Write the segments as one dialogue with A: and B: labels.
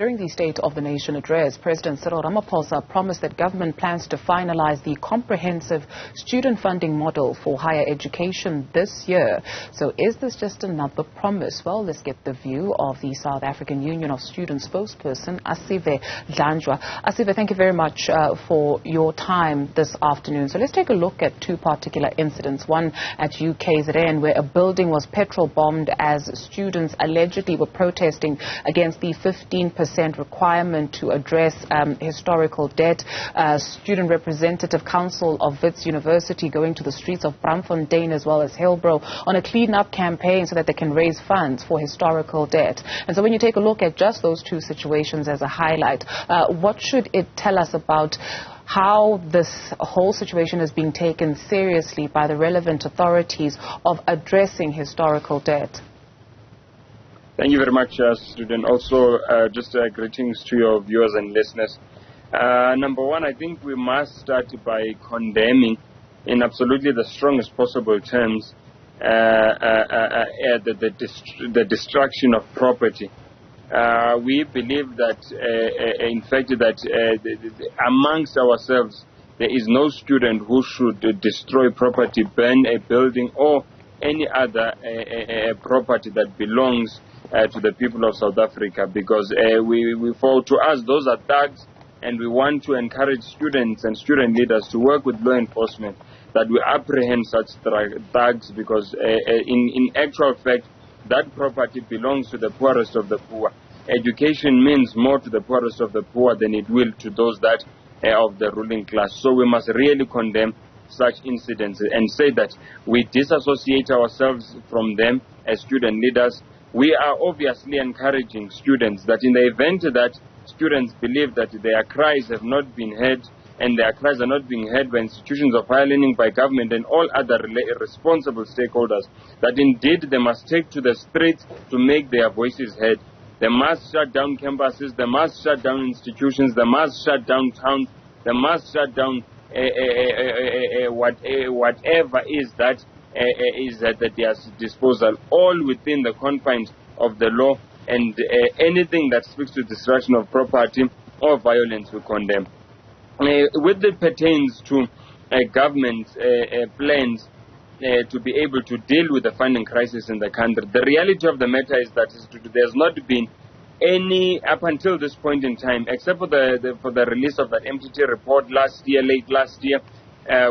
A: During the State of the Nation address, President Cyril Ramaphosa promised that government plans to finalise the comprehensive student funding model for higher education this year. So is this just another promise? Well, let's get the view of the South African Union of Student Spokesperson Asive Dlanjwa. Asive, thank you very much for your time this afternoon. So let's take a look at two particular incidents. One at UKZN, where a building was petrol bombed as students allegedly were protesting against the 15% requirement to address historical debt. Student Representative Council of Wits University going to the streets of Braamfontein as well as Hillbrow on a clean-up campaign so that they can raise funds for historical debt. And so when you take a look at just those two situations as a highlight, what should it tell us about how this whole situation is being taken seriously by the relevant authorities of addressing historical debt?
B: Thank you very much, student. Also, just greetings to your viewers and listeners. Number one, I think we must start by condemning in absolutely the strongest possible terms the destruction of property. We believe that, in fact, that amongst ourselves, there is no student who should destroy property, burn a building, or any other property that belongs to the people of South Africa, because we fall to us, those are thugs, and we want to encourage students and student leaders to work with law enforcement that we apprehend such thugs, because in actual fact, that property belongs to the poorest of the poor. Education means more to the poorest of the poor than it will to those that of the ruling class. So we must really condemn such incidents and say that we disassociate ourselves from them as student leaders. We are obviously encouraging students that in the event that students believe that their cries have not been heard, and their cries are not being heard by institutions of higher learning, by government and all other responsible stakeholders, that indeed they must take to the streets to make their voices heard. They must shut down campuses, they must shut down institutions, they must shut down towns, they must shut down whatever is that is at their disposal, all within the confines of the law, and anything that speaks to destruction of property or violence we condemn. With it pertains to government plans to be able to deal with the funding crisis in the country, the reality of the matter is that there's not been any, up until this point in time, except for the release of that MTT report late last year,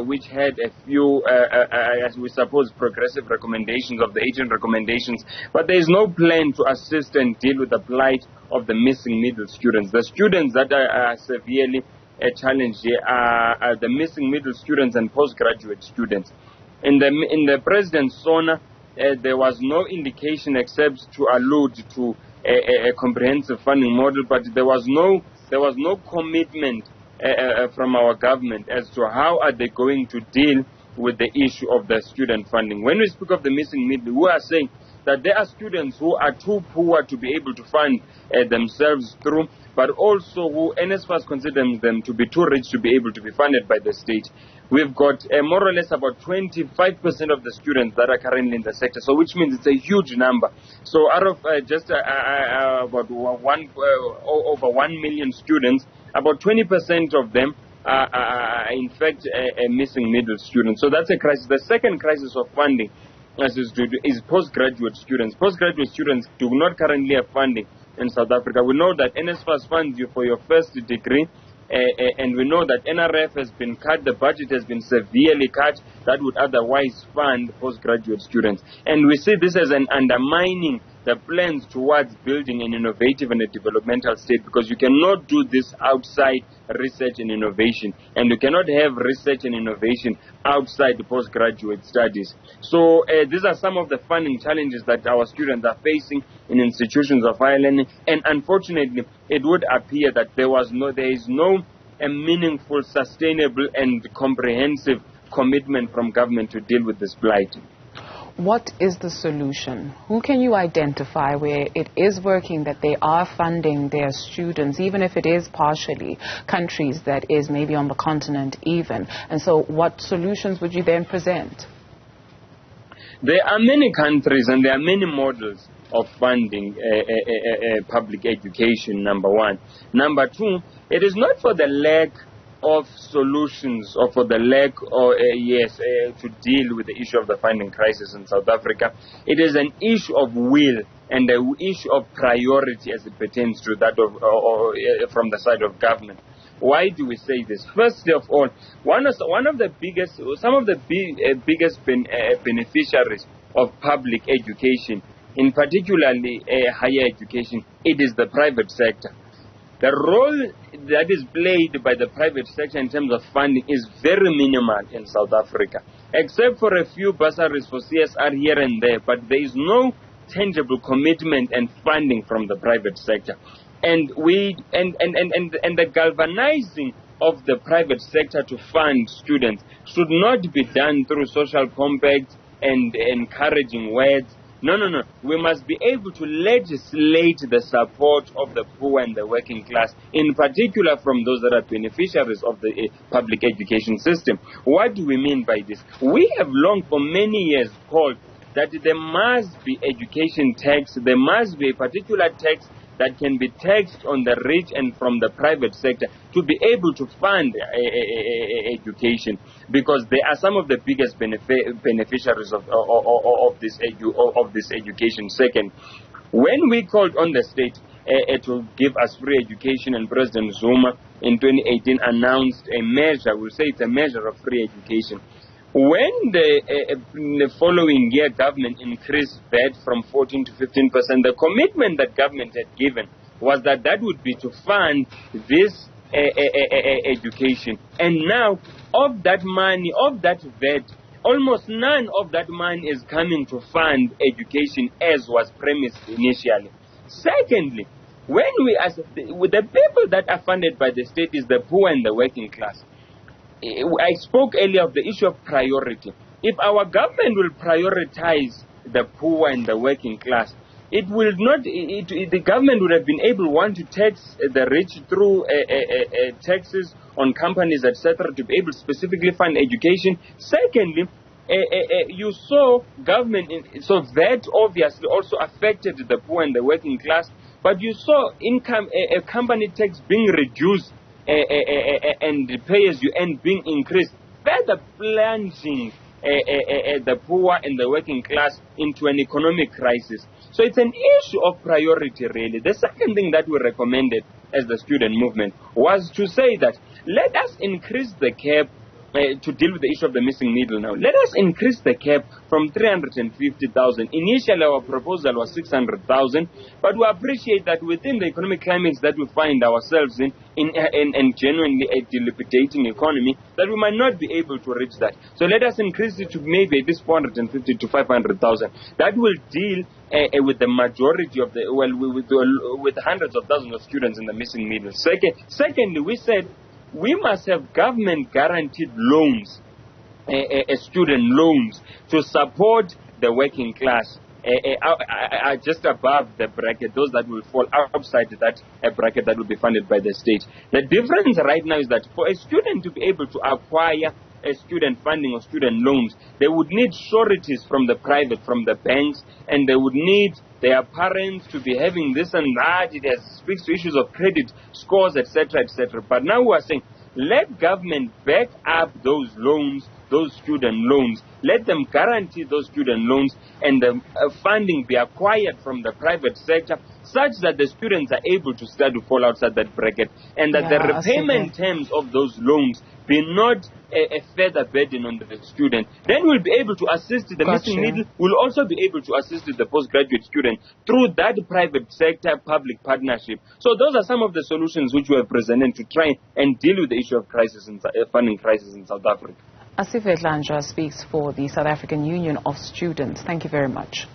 B: which had a few, as we suppose, progressive recommendations of the 18 recommendations. But there is no plan to assist and deal with the plight of the missing middle students. The students that are severely challenged here are the missing middle students and postgraduate students. In the President's Sona, there was no indication except to allude to a comprehensive funding model, but there was no commitment from our government as to how are they going to deal with the issue of the student funding. When we speak of the missing middle, we are saying that there are students who are too poor to be able to fund themselves through, but also who NSFAS considers them to be too rich to be able to be funded by the state. We've got more or less about 25% of the students that are currently in the sector, so which means it's a huge number. So out of just about over 1 million students, about 20% of them are in fact missing middle students. So that's a crisis. The second crisis of funding is postgraduate students. Postgraduate students do not currently have funding in South Africa. We know that NSFAS funds you for your first degree, and we know that NRF has been cut, the budget has been severely cut, that would otherwise fund postgraduate students. And we see this as an undermining the plans towards building an innovative and a developmental state, because you cannot do this outside research and innovation, and you cannot have research and innovation outside the postgraduate studies. So these are some of the funding challenges that our students are facing in institutions of higher learning, and unfortunately it would appear that there is no meaningful, sustainable and comprehensive commitment from government to deal with this blight.
A: What is the solution? Who can you identify where it is working, that they are funding their students, even if it is partially, countries that is maybe on the continent even? And so what solutions would you then present?
B: There are many countries and there are many models of funding public education, number one. Number two, it is not for the lack of solutions or for the lack of, to deal with the issue of the funding crisis in South Africa. It is an issue of will and an issue of priority as it pertains to that of from the side of government. Why do we say this? Firstly of all, some of the biggest beneficiaries of public education, in particularly higher education, it is the private sector. The role that is played by the private sector in terms of funding is very minimal in South Africa, except for a few bursaries for CSR here and there, but there is no tangible commitment and funding from the private sector. And the galvanizing of the private sector to fund students should not be done through social compacts and encouraging words. No. We must be able to legislate the support of the poor and the working class, in particular from those that are beneficiaries of the public education system. What do we mean by this? We have long for many years called that there must be education tax, there must be a particular tax that can be taxed on the rich and from the private sector to be able to fund education, because they are some of the biggest beneficiaries of this education. Second, when we called on the state to give us free education, and President Zuma in 2018 announced a measure, we'll say it's a measure of free education. When the following year government increased VAT from 14 to 15%, the commitment that government had given was that would be to fund this education. And now, of that money, of that VAT, almost none of that money is coming to fund education as was premised initially. Secondly, when the people that are funded by the state is the poor and the working class. I spoke earlier of the issue of priority. If our government will prioritize the poor and the working class, the government would have been able, one, to tax the rich through taxes on companies, etc., to be able to specifically fund education. Secondly, you saw government, so that obviously also affected the poor and the working class, but you saw income, company tax being reduced and the pay-as-you-earn being increased, further plunging the poor and the working class into an economic crisis. So it's an issue of priority, really. The second thing that we recommended as the student movement was to say that let us increase the cap to deal with the issue of the missing needle now. Let us increase the cap from 350,000. Initially, our proposal was 600,000, but we appreciate that within the economic climates that we find ourselves in genuinely a dilapidating economy, that we might not be able to reach that. So let us increase it to maybe at least 450 to 500,000. That will deal with the majority of with hundreds of thousands of students in the missing needle. Secondly, we said we must have government guaranteed loans, student loans, to support the working class just above the bracket, those that will fall outside that bracket that will be funded by the state. The difference right now is that for a student to be able to acquire a student funding or student loans, they would need sureties from the private, from the banks, and they would need their parents to be having this and that. It speaks to issues of credit scores, etc., etc. But now we are saying, let government back up those loans, those student loans. Let them guarantee those student loans, and the funding be acquired from the private sector, such that the students are able to start to fall outside that bracket, and that the repayment terms of those loans be not a further burden on the student. Then we'll be able to assist the missing needle. We'll also be able to assist the postgraduate student through that private sector public partnership. So those are some of the solutions which we have presented to try and deal with the issue of funding crisis in South Africa.
A: Asive Dlanjwa speaks for the South African Union of Students. Thank you very much.